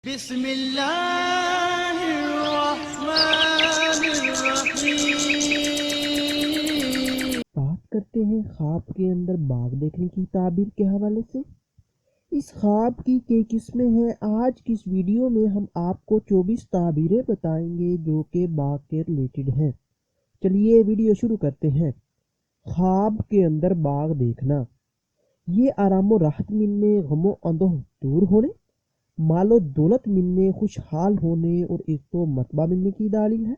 بسم اللہ الرحمن الرحیم۔ بات کرتے ہیں خواب کے اندر باغ دیکھنے کی تعبیر کے حوالے سے۔ اس خواب کی کئی قسمیں ہیں۔ آج کی اس ویڈیو میں ہم آپ کو 24 تعبیریں بتائیں گے جو کہ باغ کے ریلیٹڈ ہیں۔ چلیے ویڈیو شروع کرتے ہیں۔ خواب کے اندر باغ دیکھنا، یہ آرام و راحت ملنے، غم و اندوہ دور ہونے، مال و دولت ملنے، خوشحال ہونے اور عزت و مرتبہ ملنے کی دلیل ہے۔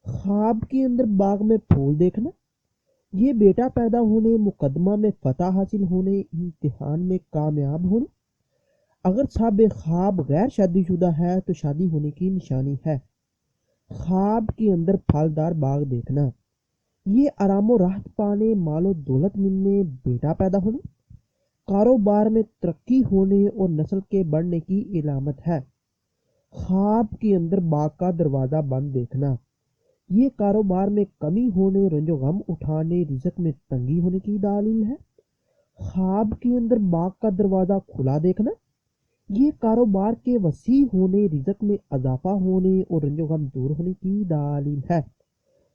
خواب کے اندر باغ میں پھول دیکھنا، یہ بیٹا پیدا ہونے، مقدمہ میں فتح حاصل ہونے، امتحان میں کامیاب ہونے۔ اگر صاحب خواب غیر شادی شدہ ہے تو شادی ہونے کی نشانی ہے۔ خواب کے اندر پھلدار باغ دیکھنا، یہ آرام و راحت پانے، مال و دولت ملنے، بیٹا پیدا ہونے، کاروبار میں ترقی ہونے اور نسل کے بڑھنے کی علامت ہے۔ خواب کے اندر باغ کا دروازہ بند دیکھنا، یہ کاروبار میں کمی ہونے، رنج و غم اٹھانے، رزق میں تنگی ہونے کی دلیل ہے۔ خواب کے اندر باغ کا دروازہ کھلا دیکھنا، یہ کاروبار کے وسیع ہونے، رزق میں اضافہ ہونے اور رنج و غم دور ہونے کی دلیل ہے۔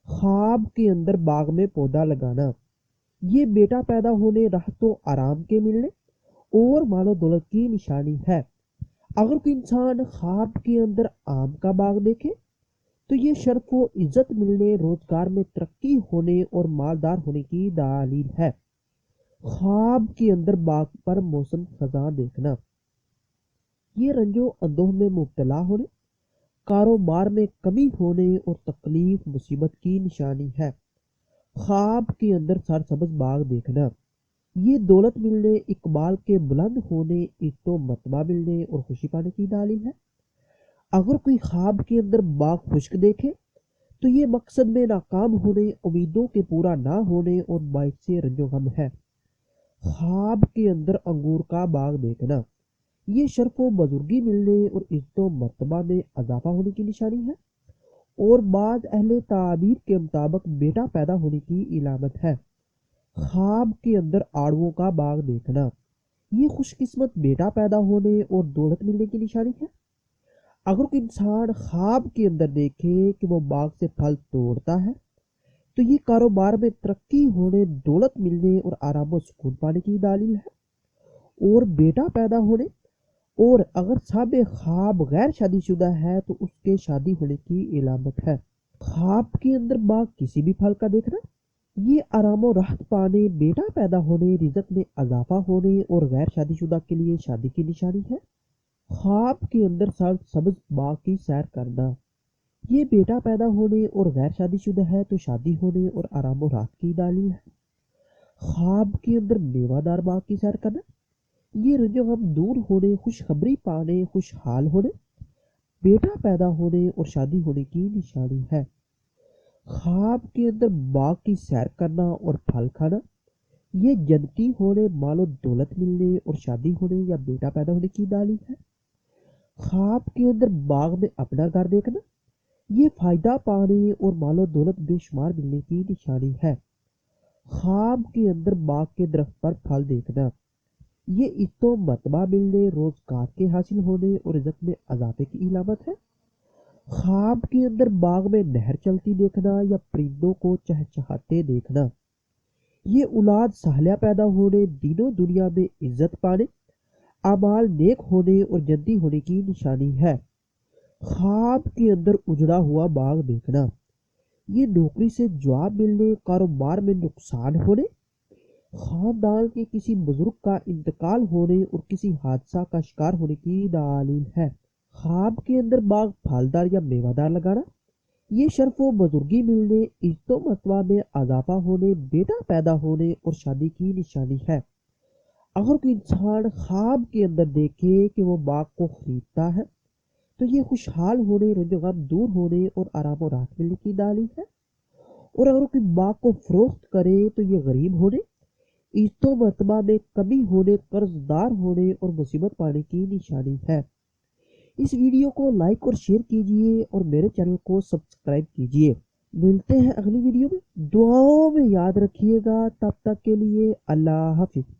خواب کے اندر باغ میں پودا لگانا، یہ بیٹا پیدا ہونے، راحت و آرام کے ملنے اور مال و دولت کی نشانی ہے۔ اگر کوئی انسان خواب کے اندر آم کا باغ دیکھے تو یہ شرف و عزت ملنے، روزگار میں ترقی ہونے اور مالدار ہونے کی دلیل ہے۔ خواب کے اندر باغ پر موسم خزاں دیکھنا، یہ رنج و اندوہ میں مبتلا ہونے، کاروبار میں کمی ہونے اور تکلیف مصیبت کی نشانی ہے۔ خواب کے اندر سرسبز باغ دیکھنا، یہ دولت ملنے، اقبال کے بلند ہونے، عزت و مرتبہ ملنے اور خوشی پانے کی دلیل ہے۔ اگر کوئی خواب کے اندر باغ خشک دیکھے تو یہ مقصد میں ناکام ہونے، امیدوں کے پورا نہ ہونے اور باعث رنج و غم ہے۔ خواب کے اندر انگور کا باغ دیکھنا، یہ شرف و بزرگی ملنے اور عزت و مرتبہ میں اضافہ ہونے کی نشانی ہے اور بعض اہل تعبیر کے مطابق بیٹا پیدا ہونے کی علامت ہے۔ خواب کے اندر آڑوؤں کا باغ دیکھنا، یہ خوش قسمت بیٹا پیدا ہونے اور دولت ملنے کی نشانی ہے۔ اگر کوئی انسان خواب کے اندر دیکھے کہ وہ باغ سے پھل توڑتا ہے تو یہ کاروبار میں ترقی ہونے، دولت ملنے اور آرام و سکون پانے کی دلیل ہے اور بیٹا پیدا ہونے۔ اور اگر صاحب خواب غیر شادی شدہ ہے تو اس کے شادی ہونے کی علامت ہے۔ خواب کے اندر باغ کسی بھی پھل کا دیکھنا، یہ آرام و راحت پانے، بیٹا پیدا ہونے، رزق میں اضافہ ہونے اور غیر شادی شدہ کے لیے شادی کی نشانی ہے۔ خواب کے اندر سبز باغ کی سیر کرنا، یہ بیٹا پیدا ہونے اور غیر شادی شدہ ہے تو شادی ہونے اور آرام و راحت کی دلیل ہے۔ خواب کے اندر میوہ دار باغ کی سیر کرنا، یہ رنج و غم دور ہونے، خوشخبری پانے، خوشحال ہونے، بیٹا پیدا ہونے اور شادی ہونے کی نشانی ہے۔ خواب کے اندر باغ کی سیر کرنا اور پھل کھانا، یہ جنتی ہونے، مال و دولت ملنے اور شادی ہونے یا بیٹا پیدا ہونے کی دلیل ہے۔ خواب کے اندر باغ میں اپنا گھر دیکھنا، یہ فائدہ پانے اور مال و دولت بے شمار ملنے کی نشانی ہے۔ خواب کے اندر باغ کے درخت پر پھل دیکھنا، یہ عزت و مرتبہ ملنے، روزگار کے حاصل ہونے اور رزق میں اضافے کی علامت ہے۔ خواب کے اندر باغ میں نہر چلتی دیکھنا یا پرندوں کو چہچہاتے دیکھنا، یہ اولاد صالحہ پیدا ہونے، دین و دنیا میں عزت پانے، اعمال نیک ہونے اور جنتی ہونے کی نشانی ہے۔ خواب کے اندر اجڑا ہوا باغ دیکھنا، یہ نوکری سے جواب ملنے، کاروبار میں نقصان ہونے، خاندان کے کسی بزرگ کا انتقال ہونے اور کسی حادثہ کا شکار ہونے کی دلیل ہے۔ خواب کے اندر باغ پھلدار یا میوہ دار لگانا، یہ شرف و بزرگی ملنے، عزت و مرتبہ میں اضافہ ہونے، بیٹا پیدا ہونے اور شادی کی نشانی ہے۔ اگر کوئی انسان خواب کے اندر دیکھے کہ وہ باغ کو خریدتا ہے تو یہ خوشحال ہونے، رنج و غم دور ہونے اور آرام و راحت ملنے کی دلیل ہے۔ اور اگر کوئی باغ کو فروخت کرے تو یہ غریب ہونے، عزت و مرتبہ میں کمی ہونے، قرض دار ہونے اور مصیبت پانے کی نشانی ہے۔ اس ویڈیو کو لائک اور شیئر کیجئے اور میرے چینل کو سبسکرائب کیجئے۔ ملتے ہیں اگلی ویڈیو میں، دعاؤں میں یاد رکھیے گا۔ تب تک کے لیے اللہ حافظ۔